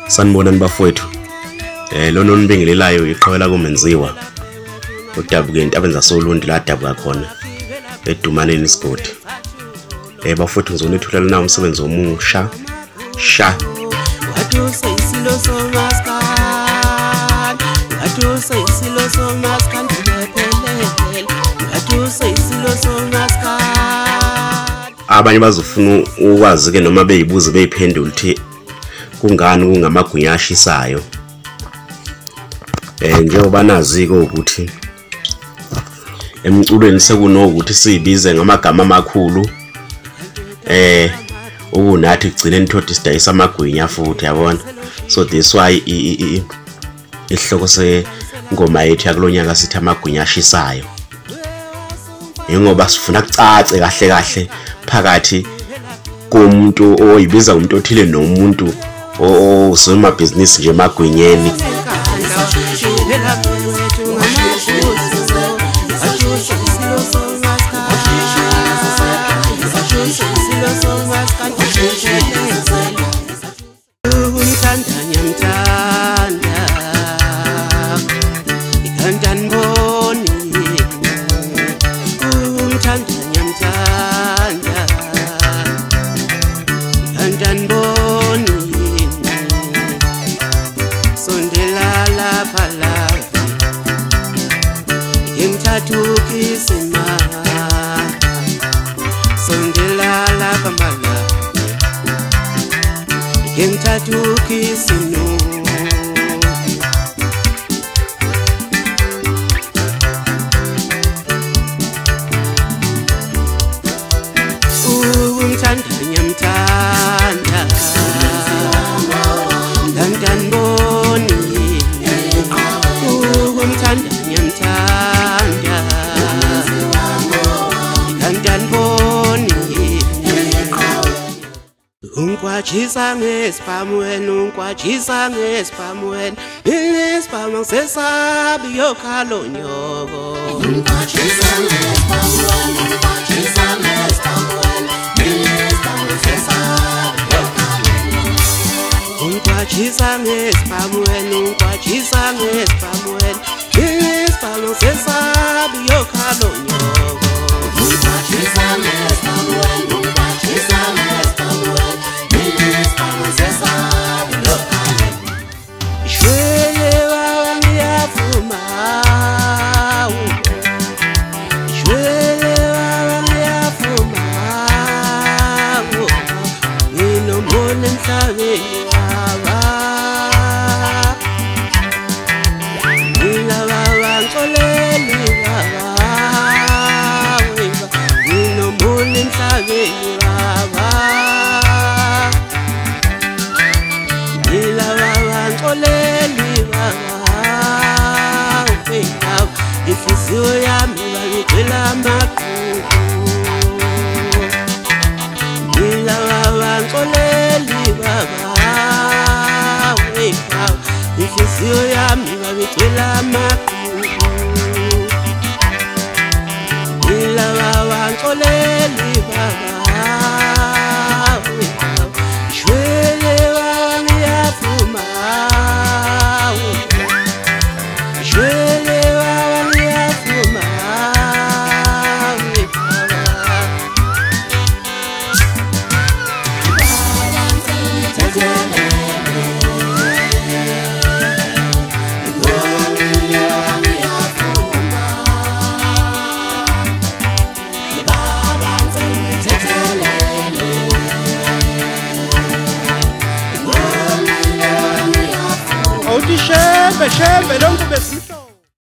Sanibonani bafowethu. Lona onibingelelayo iqhawela kumenziwa. Udabuke intabeni zasoLundi la dabuka khona. Edumaneni isigodi. Bafowethu ngizonethulela na umsebenzi omusha. Sha. Abanye bazofuna ukwazi ke noma beyibuze beyiphendula ukuthi kungani kungamagunya ashisayo. Njengoba nazi-ke ukuthi emculweni sekunokuthi sibize ngamagama amakhulu ukunathi kugcine nithothi sidayisa amagwinya futhi yabona. So this why isihloko sengoma yethu yakulonyaka sithi amagwinya ashisayo. Ngoba sifuna kucace kahle kahle phakathi komuntu oyibiza umuntu othile nomuntu osoma business nje emagwinyeni. Unkwajisa ngesipamweni ispamang sesabi yokhalo nyoko. Unkwajisa ngesipamweni ispamang sesabi yokhalo nyoko. Unkwajisa ngesipamweni ispamang sesabi yokhalo nyoko. Unkwajisa ngesipamweni Shembe lonke besi